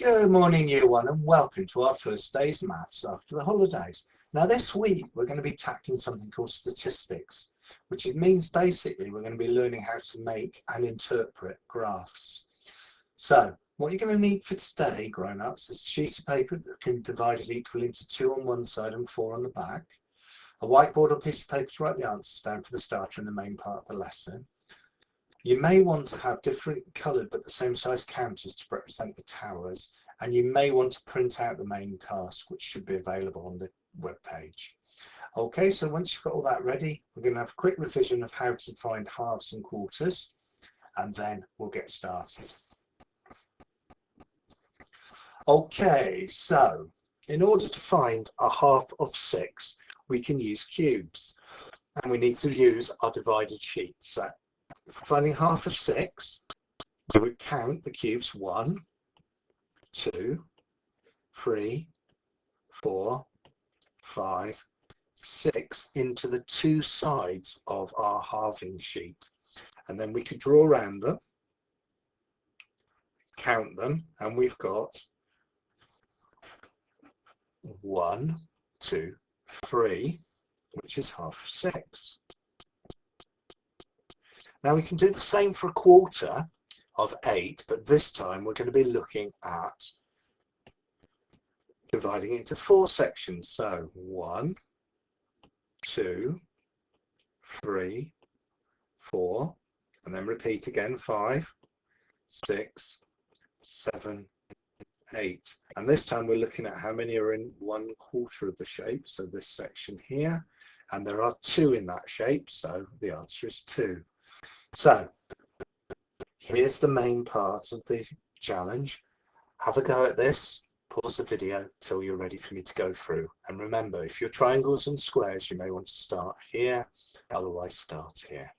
Good morning, Year 1, and welcome to our first day's maths after the holidays. Now this week we're going to be tackling something called statistics, which means basically we're going to be learning how to make and interpret graphs. So what you're going to need for today, grown-ups, is a sheet of paper that can be divided equally into 2 on one side and 4 on the back, a whiteboard or piece of paper to write the answers down for the starter and the main part of the lesson. You may want to have different coloured but the same size counters to represent the towers, and you may want to print out the main task, which should be available on the web page. Okay, so once you've got all that ready, we're going to have a quick revision of how to find halves and quarters, and then we'll get started. Okay, so in order to find a half of 6, we can use cubes, and we need to use our divided sheet. So for finding half of 6, we would count the cubes 1, 2, 3, 4, 5, 6 into the 2 sides of our halving sheet. And then we could draw around them, count them, and we've got 1, 2, 3, which is half of 6. Now we can do the same for a quarter of 8, but this time we're going to be looking at dividing it into 4 sections. So 1, 2, 3, 4, and then repeat again 5, 6, 7, 8. And this time we're looking at how many are in 1/4 of the shape. So this section here, and there are 2 in that shape, so the answer is 2. So here's the main part of the challenge. Have a go at this, pause the video till you're ready for me to go through. And remember, if you're triangles and squares, you may want to start here, otherwise start here.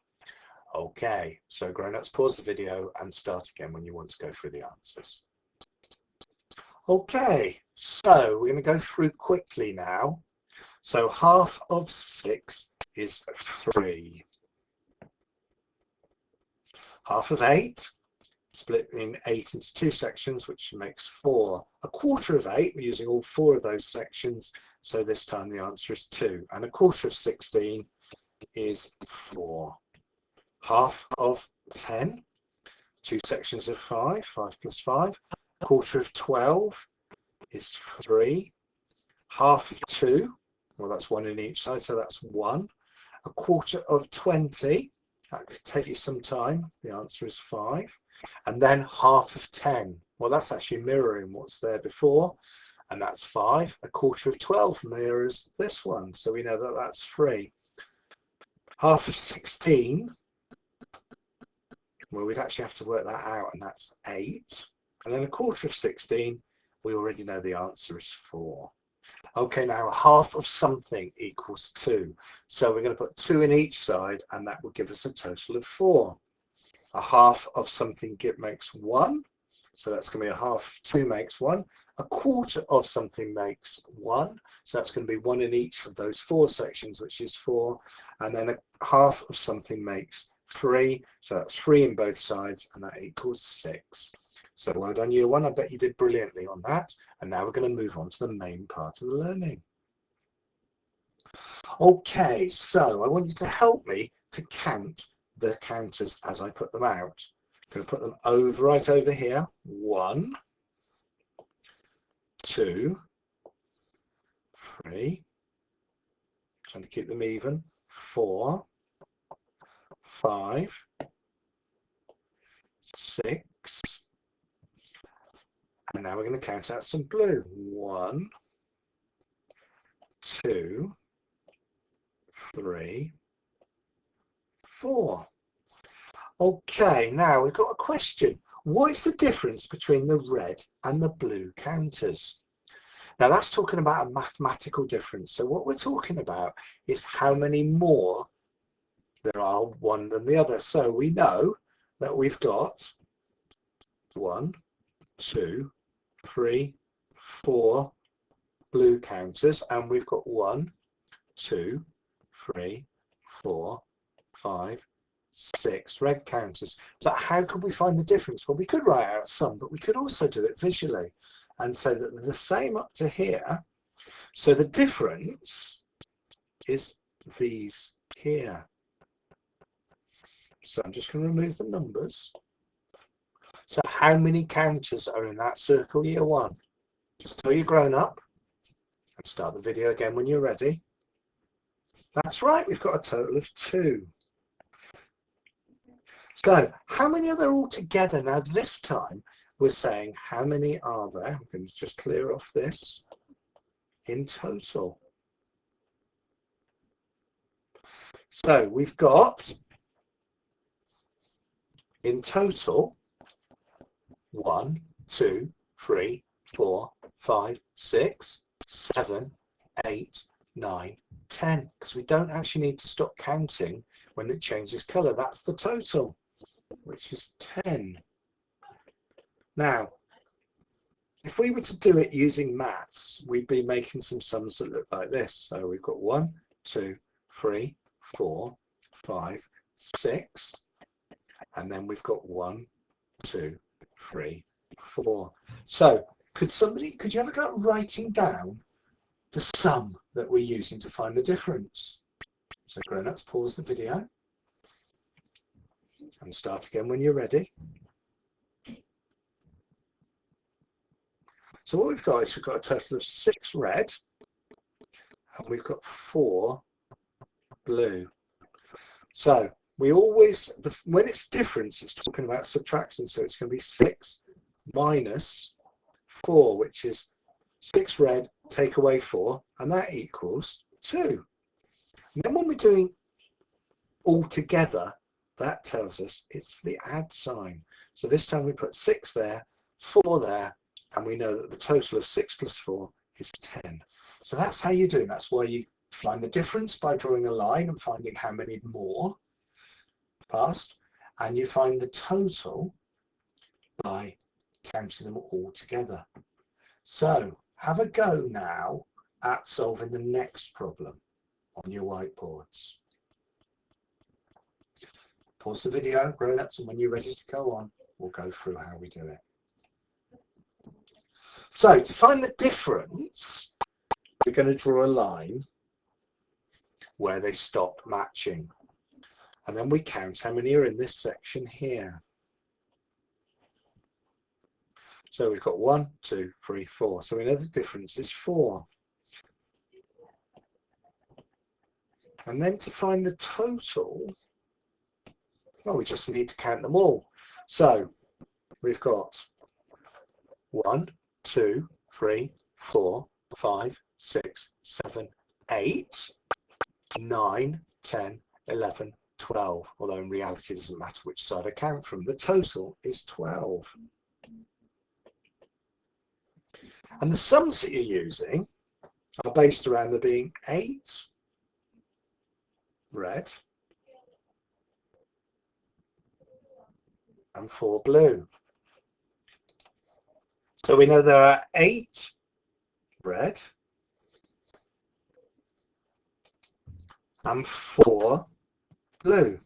Okay, so grown-ups, pause the video and start again when you want to go through the answers. Okay, so we're going to go through quickly now. So half of 6 is 3. Half of 8, split in 8 into 2 sections, which makes 4. A quarter of 8, we're using all 4 of those sections, so this time the answer is 2. And a quarter of 16 is 4. Half of 10, 2 sections of 5, 5 plus 5. A quarter of 12 is 3. Half of 2, well that's 1 in each side, so that's 1. A quarter of 20, that could take you some time, the answer is 5. And then half of 10, well that's actually mirroring what's there before, and that's 5. A quarter of 12 mirrors this one, so we know that that's 3. Half of 16, well we'd actually have to work that out, and that's 8. And then a quarter of 16, we already know the answer is 4. Okay, now half of something equals 2. So we're going to put 2 in each side, and that will give us a total of 4. A half of something makes 1. So that's going to be a half of 2 makes 1. A quarter of something makes 1. So that's going to be 1 in each of those 4 sections, which is 4. And then a half of something makes 3. So that's 3 in both sides, and that equals 6. So well done, Year 1. I bet you did brilliantly on that. And now we're going to move on to the main part of the learning. Okay, so I want you to help me to count the counters as I put them out. I'm going to put them right over here. 1, 2, 3, trying to keep them even, 4, 5, 6, and now we're going to count out some blue. 1, 2, 3, 4. Okay, now we've got a question. What is the difference between the red and the blue counters? Now that's talking about a mathematical difference. So what we're talking about is how many more there are one than the other. So we know that we've got 1, 2, 3, 4 blue counters, and we've got 1, 2, 3, 4, 5, 6 red counters. But how could we find the difference? Well, we could write out some, but we could also do it visually and say that the same up to here. So the difference is these here. So I'm just going to remove the numbers. So how many counters are in that circle year 1? Just tell you're grown up and start the video again when you're ready. That's right, we've got a total of 2. So how many are there all together? Now this time we're saying how many are there? I'm going to just clear off this in total. So we've got in total 1, 2, 3, 4, 5, 6, 7, 8, 9, 10. Because we don't actually need to stop counting when it changes colour. That's the total, which is 10. Now, if we were to do it using maths, we'd be making some sums that look like this. So we've got 1, 2, 3, 4, 5, 6, and then we've got 1, 2, 3, 4. So could you have a go at writing down the sum that we're using to find the difference? So grown-ups, pause the video and start again when you're ready. So what we've got is we've got a total of 6 red and we've got 4 blue. So we always, when it's difference, it's talking about subtraction. So it's going to be 6 minus 4, which is 6 red, take away 4, and that equals 2. And then when we're doing all together, that tells us it's the add sign. So this time we put 6 there, 4 there, and we know that the total of 6 plus 4 is 10. So that's how you do it. That's why you find the difference by drawing a line and finding how many more passed, and you find the total by counting them all together. So have a go now at solving the next problem on your whiteboards. Pause the video, grown-ups, and when you're ready to go on, we'll go through how we do it. So to find the difference, we're going to draw a line where they stop matching. And then we count how many are in this section here. So we've got 1, 2, 3, 4. So we know the difference is 4. And then to find the total, well, we just need to count them all. So we've got 1, 2, 3, 4, 5, 6, 7, 8, 9, 10, 11, 12. Although in reality it doesn't matter which side I count from. The total is 12. And the sums that you're using are based around there being 8 red and 4 blue. So we know there are 8 red and 4 blue.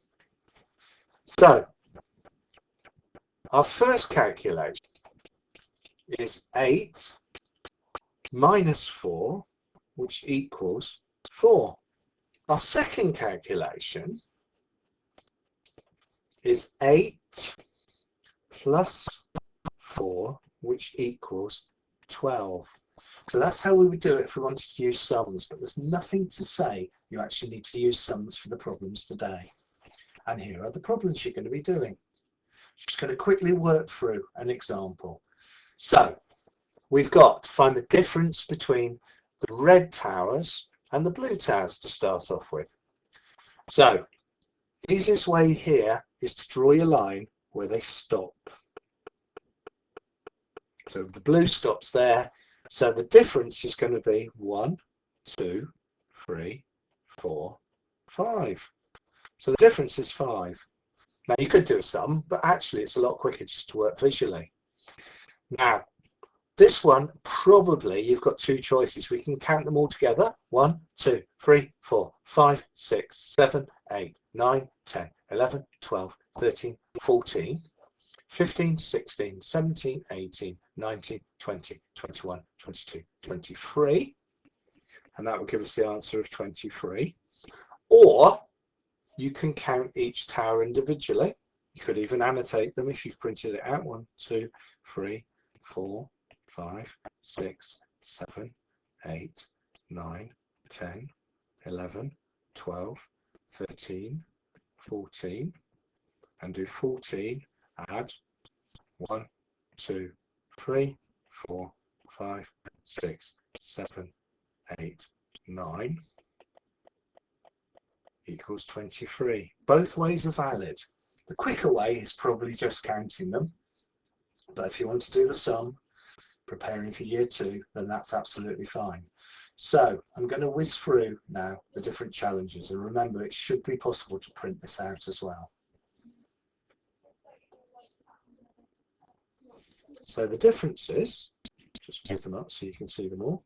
So our first calculation is 8 minus 4, which equals 4. Our second calculation is 8 plus 4, which equals 12. So that's how we would do it if we wanted to use sums, but there's nothing to say you actually need to use sums for the problems today. And here are the problems you're going to be doing. Just going to quickly work through an example. So we've got to find the difference between the red towers and the blue towers to start off with. So the easiest way here is to draw your line where they stop. So the blue stops there. So the difference is going to be 1, 2, 3, 4, 5. So the difference is 5. Now you could do a sum, but actually it's a lot quicker just to work visually. Now this one, probably you've got 2 choices. We can count them all together. 1, 2, 3, 4, 5, 6, 7, 8, 9, 10, 11, 12, 13, 14, 15, 16, 17, 18, 19, 20, 21, 22, 23. And that will give us the answer of 23. Or you can count each tower individually. You could even annotate them if you've printed it out. 1, 2, 3, 4, 5, 6, 7, 8, 9, 10, 11, 12, 13, 14, and do 14, add 1, 2, 3, 4, 5, 6, 7, 8, 9 equals 23. Both ways are valid. The quicker way is probably just counting them, but if you want to do the sum, preparing for year 2, then that's absolutely fine. So I'm going to whiz through now the different challenges, and remember it should be possible to print this out as well. So the differences, just move them up so you can see them all.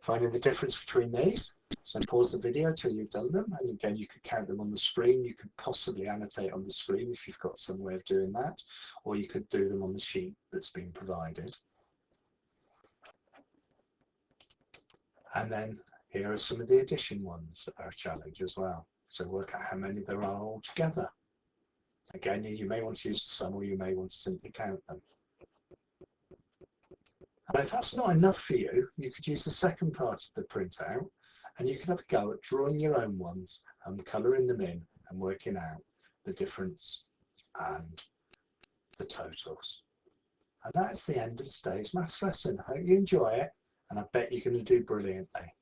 Finding the difference between these, so pause the video till you've done them, and again you could count them on the screen. You could possibly annotate on the screen if you've got some way of doing that, or you could do them on the sheet that's been provided. And then here are some of the addition ones that are a challenge as well. So work out how many there are altogether. Again, you may want to use the sum, or you may want to simply count them. And if that's not enough for you, you could use the second part of the printout, and you could have a go at drawing your own ones and colouring them in and working out the difference and the totals. And that's the end of today's maths lesson. I hope you enjoy it, and I bet you're going to do brilliantly.